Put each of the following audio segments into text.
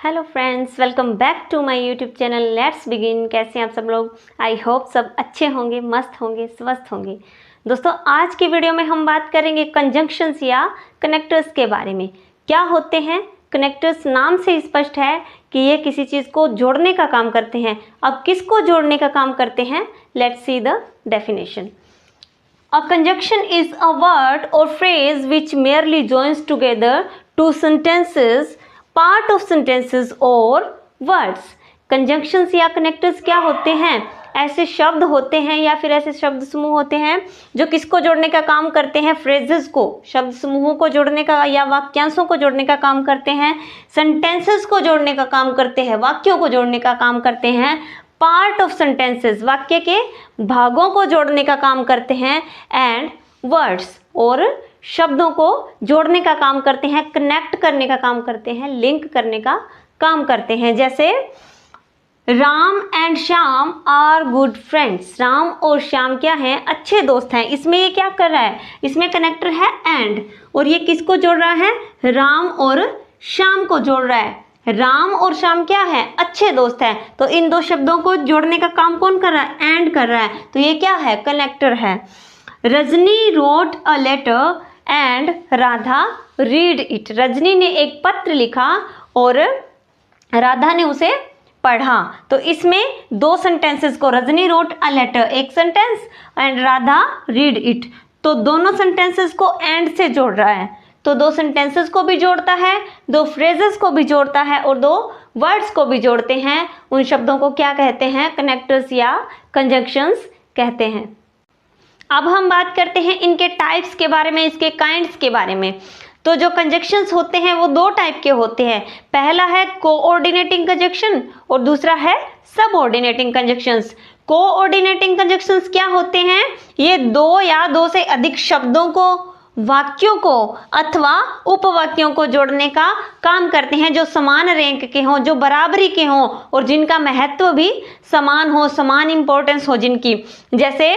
Hello friends, welcome back to my YouTube channel. Let's begin. कैसे हैं आप सब लोग? आई होप सब अच्छे होंगे, मस्त होंगे, स्वस्थ होंगे। दोस्तों, आज की वीडियो में हम बात करेंगे कंजंक्शंस या कनेक्टर्स के बारे में। क्या होते हैं कनेक्टर्स? नाम से स्पष्ट है कि ये किसी चीज़ को जोड़ने का काम करते हैं। अब किसको जोड़ने का काम करते हैं? Let's see the definition. A conjunction is a word or phrase which merely joins together two sentences, part of sentences or words. Conjunctions या connectors क्या होते हैं? ऐसे शब्द होते हैं या फिर ऐसे शब्द समूह होते हैं जो किसको जोड़ने का काम करते हैं? फ्रेजेस को, शब्द समूहों को जोड़ने का या वाक्यांशों को जोड़ने का काम करते हैं, सेंटेंसेस को जोड़ने का काम करते हैं, वाक्यों को जोड़ने का काम करते हैं, पार्ट ऑफ सेंटेंसेस, वाक्य के भागों को जोड़ने का काम करते हैं, एंड वर्ड्स, और शब्दों को जोड़ने का काम करते हैं, कनेक्ट करने का काम करते हैं, लिंक करने का काम करते हैं। जैसे Ram and Shyam are good friends. Ram और श्याम क्या हैं? अच्छे दोस्त हैं। इसमें ये क्या कर रहा है? इसमें कनेक्टर है एंड, और ये किसको जोड़ रहा है? राम और श्याम को जोड़ रहा है। राम और श्याम क्या है? अच्छे दोस्त हैं। तो इन दो शब्दों को जोड़ने का काम कौन कर रहा है? एंड कर रहा है। तो ये क्या है? कनेक्टर है। Rajni wrote a letter and Radha read it. Rajni ने एक पत्र लिखा और राधा ने उसे पढ़ा। तो इसमें दो सेंटेंसेस को, रजनी रोट अ लेटर एक sentence and Radha read it, तो दोनों सेंटेंसेस को एंड से जोड़ रहा है। तो दो सेंटेंसेस को भी जोड़ता है, दो फ्रेजेस को भी जोड़ता है और दो वर्ड्स को भी जोड़ते हैं। उन शब्दों को क्या कहते हैं? कनेक्टर्स या कंजंक्शंस कहते हैं। अब हम बात करते हैं इनके टाइप्स के बारे में, इसके काइंड्स के बारे में। तो जो कंजंक्शंस होते हैं वो दो टाइप के होते हैं। पहला है कोऑर्डिनेटिंग कंजंक्शन और दूसरा है सबऑर्डिनेटिंग कंजंक्शंस। कोऑर्डिनेटिंग कंजंक्शंस क्या होते हैं? ये दो या दो से अधिक शब्दों को, वाक्यों को अथवा उपवाक्यों को जोड़ने का काम करते हैं, जो समान रैंक के हों, जो बराबरी के हों और जिनका महत्व भी समान हो, समान इंपॉर्टेंस हो जिनकी। जैसे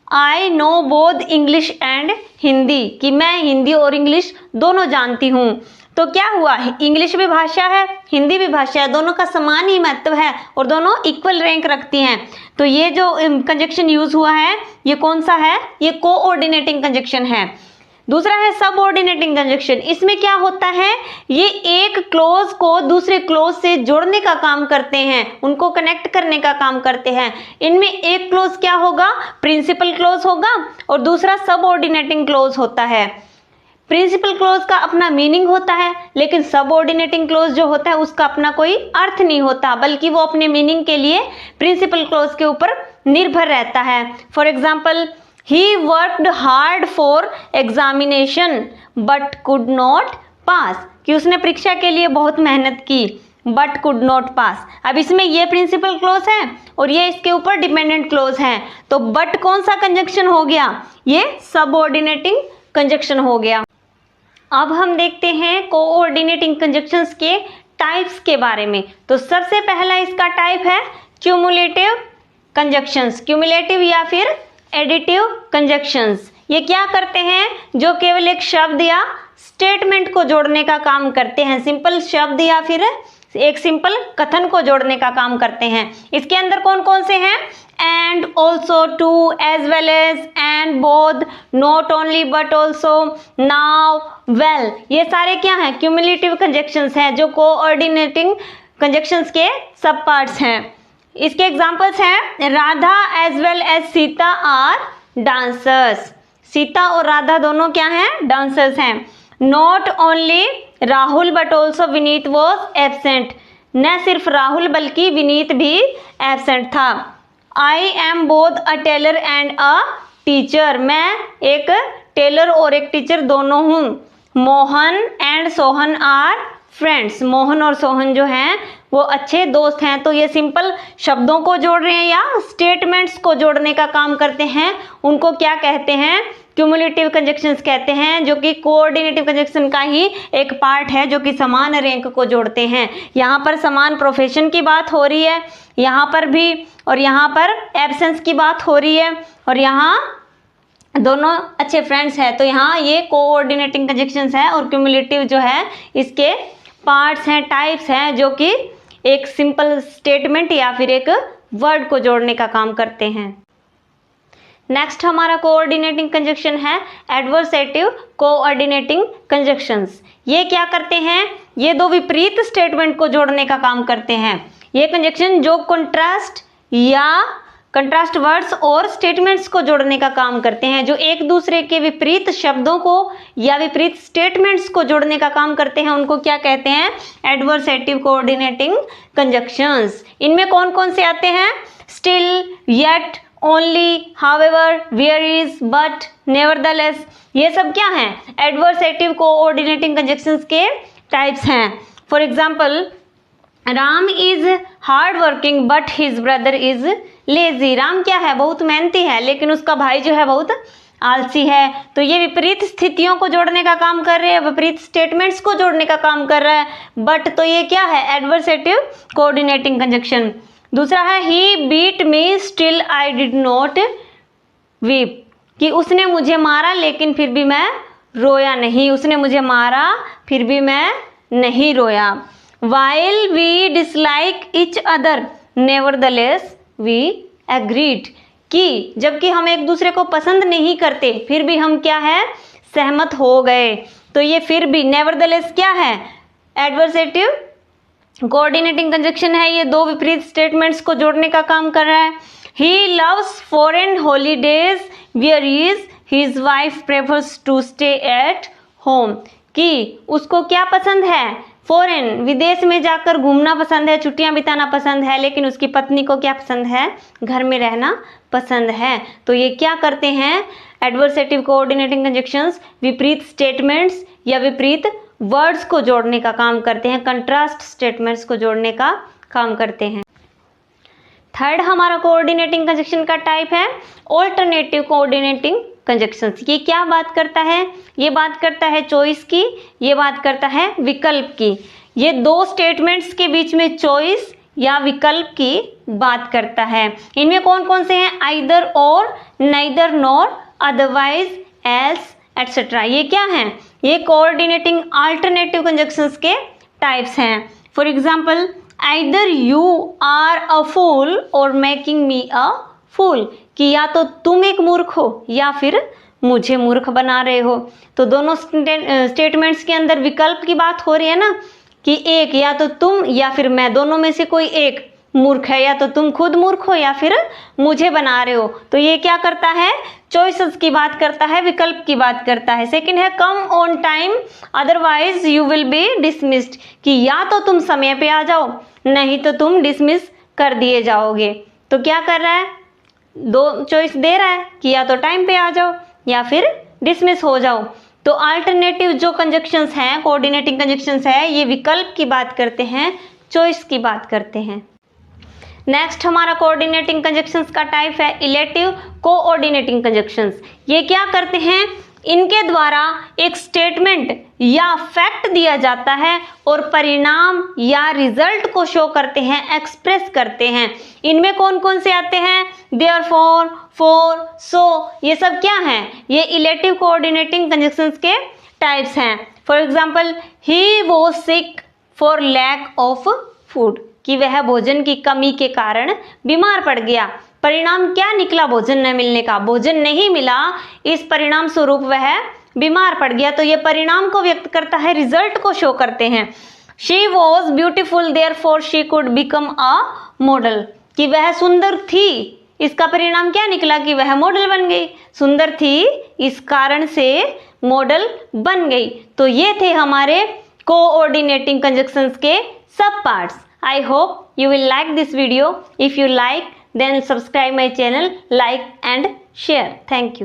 I know both English and Hindi, कि मैं हिंदी और इंग्लिश दोनों जानती हूँ। तो क्या हुआ? इंग्लिश भी भाषा है, हिंदी भी भाषा है, दोनों का समान ही महत्व है और दोनों इक्वल रैंक रखती हैं। तो ये जो कंजंक्शन यूज हुआ है ये कौन सा है? ये कोऑर्डिनेटिंग कंजंक्शन है। दूसरा है सबऑर्डिनेटिंग कंजंक्शन। इसमें क्या होता है? ये एक क्लोज को दूसरे क्लोज से जोड़ने का काम करते हैं, उनको कनेक्ट करने का काम करते हैं। इनमें एक क्लोज क्या होगा? प्रिंसिपल क्लोज होगा और दूसरा सबऑर्डिनेटिंग क्लोज होता है। प्रिंसिपल क्लोज का अपना मीनिंग होता है, लेकिन सबऑर्डिनेटिंग क्लोज जो होता है उसका अपना कोई अर्थ नहीं होता, बल्कि वो अपने मीनिंग के लिए प्रिंसिपल क्लोज के ऊपर निर्भर रहता है। For example, He worked hard for examination but could not pass, कि उसने परीक्षा के लिए बहुत मेहनत की but could not pass। अब इसमें ये प्रिंसिपल क्लोज है और ये इसके ऊपर डिपेंडेंट क्लोज है। तो but कौन सा कंजंक्शन हो गया? ये सबऑर्डिनेटिंग कंजंक्शन हो गया। अब हम देखते हैं कोऑर्डिनेटिंग कंजंक्शंस के टाइप्स के बारे में। तो सबसे पहला इसका टाइप है क्यूमुलेटिव कंजंक्शंस। क्यूमुलेटिव या फिर एडिटिव कंजंक्शंस। ये क्या करते हैं? जो केवल एक शब्द या स्टेटमेंट को जोड़ने का काम करते हैं, सिंपल शब्द या फिर एक सिंपल कथन को जोड़ने का काम करते हैं। इसके अंदर कौन कौन से हैं? And, also, too, as well as, and, both, not only but also, now, well, ये सारे क्या हैं? क्यूमुलेटिव कंजंक्शंस हैं जो कोऑर्डिनेटिंग कंजंक्शंस के सब पार्ट्स हैं। इसके एग्जाम्पल्स हैं Radha as well as Sita are dancers. Sita और राधा दोनों क्या हैं? डांसर्स हैं। Not only Rahul but also Vineet was absent. न सिर्फ राहुल बल्कि विनीत भी एबसेंट था। I am both a tailor and a teacher. मैं एक टेलर और एक टीचर दोनों हूँ। Mohan and Sohan are friends. Mohan और सोहन जो हैं वो अच्छे दोस्त हैं। तो ये सिंपल शब्दों को जोड़ रहे हैं या स्टेटमेंट्स को जोड़ने का काम करते हैं। उनको क्या कहते हैं? क्यूमुलेटिव कंजंक्शंस कहते हैं, जो कि कोऑर्डिनेटिव कंजंक्शन का ही एक पार्ट है, जो कि समान रैंक को जोड़ते हैं। यहाँ पर समान प्रोफेशन की बात हो रही है, यहाँ पर भी, और यहाँ पर एब्सेंस की बात हो रही है, और यहाँ दोनों अच्छे फ्रेंड्स हैं। तो यहाँ ये कोऑर्डिनेटिंग कंजंक्शंस है और क्यूमुलेटिव जो है इसके पार्ट्स हैं, टाइप्स हैं, जो कि एक सिंपल स्टेटमेंट या फिर एक वर्ड को जोड़ने का काम करते हैं। नेक्स्ट हमारा कोऑर्डिनेटिंग कंजक्शन है एडवर्सेटिव कोऑर्डिनेटिंग कंजक्शंस। ये क्या करते हैं? ये दो विपरीत स्टेटमेंट को जोड़ने का काम करते हैं। ये कंजक्शन जो कंट्रास्ट वर्ड्स और स्टेटमेंट्स को जोड़ने का काम करते हैं, जो एक दूसरे के विपरीत शब्दों को या विपरीत स्टेटमेंट्स को जोड़ने का काम करते हैं, उनको क्या कहते हैं? Adversative coordinating conjunctions. इनमें कौन कौन से आते हैं? Still, yet, only, however, whereas, but, nevertheless. ये सब क्या हैं? एडवर्सेटिव कोऑर्डिनेटिंग कंजक्शंस के टाइप्स हैं। For example, Ram is hard working but his brother is lazy. Ram क्या है? बहुत मेहनती है, लेकिन उसका भाई जो है बहुत आलसी है। तो ये विपरीत स्थितियों को जोड़ने का काम कर रहे हैं, विपरीत स्टेटमेंट्स को जोड़ने का काम कर रहा है। बट तो ये क्या है? Adversative coordinating conjunction. दूसरा है he beat me still I did not weep, कि उसने मुझे मारा लेकिन फिर भी मैं रोया नहीं। उसने मुझे मारा फिर भी मैं नहीं रोया। While we dislike each other, nevertheless we agreed, कि जबकि हम एक दूसरे को पसंद नहीं करते फिर भी हम क्या है? सहमत हो गए। तो ये फिर भी nevertheless क्या है? एडवर्सेटिव कोऑर्डिनेटिंग कंजक्शन है। ये दो विपरीत स्टेटमेंट्स को जोड़ने का काम कर रहा है। He loves foreign holidays whereas his wife prefers to stay at home, कि उसको क्या पसंद है? फॉरेन, विदेश में जाकर घूमना पसंद है, छुट्टियां बिताना पसंद है, लेकिन उसकी पत्नी को क्या पसंद है? घर में रहना पसंद है। तो ये क्या करते हैं? एडवर्सेटिव कोऑर्डिनेटिंग कंजक्शंस विपरीत स्टेटमेंट्स या विपरीत वर्ड्स को जोड़ने का काम करते हैं, कंट्रास्ट स्टेटमेंट्स को जोड़ने का काम करते हैं। थर्ड हमारा कोऑर्डिनेटिंग कंजक्शन का टाइप है ऑल्टरनेटिव कोऑर्डिनेटिंग कंजक्शंस। ये क्या बात करता है? ये बात करता है चॉइस की, ये बात करता है विकल्प की। ये दो स्टेटमेंट्स के बीच में चॉइस या विकल्प की बात करता है। इनमें कौन कौन से हैं? Either or, neither nor, otherwise, else, etcetera. ये क्या हैं? ये कोऑर्डिनेटिंग अल्टरनेटिव कंजक्शंस के टाइप्स हैं। For example, either you are a fool or making मी अ फूल, कि या तो तुम एक मूर्ख हो या फिर मुझे मूर्ख बना रहे हो। तो दोनों स्टेटमेंट्स के अंदर विकल्प की बात हो रही है ना, कि एक या तो तुम या फिर मैं, दोनों में से कोई एक मूर्ख है, या तो तुम खुद मूर्ख हो या फिर मुझे बना रहे हो। तो ये क्या करता है? चॉइसेस की बात करता है, विकल्प की बात करता है। सेकंड है come on time otherwise you will be dismissed, कि या तो तुम समय पे आ जाओ नहीं तो तुम डिसमिस कर दिए जाओगे। तो क्या कर रहा है? दो चॉइस दे रहा है कि या तो टाइम पे आ जाओ या फिर डिसमिस हो जाओ। तो अल्टरनेटिव जो कंजक्शंस हैं, कोऑर्डिनेटिंग कंजक्शंस है, ये विकल्प की बात करते हैं, चॉइस की बात करते हैं। नेक्स्ट हमारा कोऑर्डिनेटिंग कंजक्शंस का टाइप है इलेटिव कोऑर्डिनेटिंग कंजक्शंस। ये क्या करते हैं? इनके द्वारा एक स्टेटमेंट या फैक्ट दिया जाता है और परिणाम या रिजल्ट को शो करते हैं, एक्सप्रेस करते हैं। इनमें कौन कौन से आते हैं? देयरफॉर, फॉर, सो, ये सब क्या हैं? ये इलेटिव कोऑर्डिनेटिंग कंजक्शंस के टाइप्स हैं। For example, he was sick for lack of food, कि वह भोजन की कमी के कारण बीमार पड़ गया। परिणाम क्या निकला? भोजन न मिलने का। भोजन नहीं मिला, इस परिणाम स्वरूप वह बीमार पड़ गया। तो ये परिणाम को व्यक्त करता है, रिजल्ट को शो करते हैं। She was beautiful therefore she could become a model, कि वह सुंदर थी, इसका परिणाम क्या निकला? कि वह मॉडल बन गई। सुंदर थी, इस कारण से मॉडल बन गई। तो ये थे हमारे कोऑर्डिनेटिंग कंजक्शंस के सब parts. I hope you will like this video. If you like, then subscribe my channel, like and share. Thank you.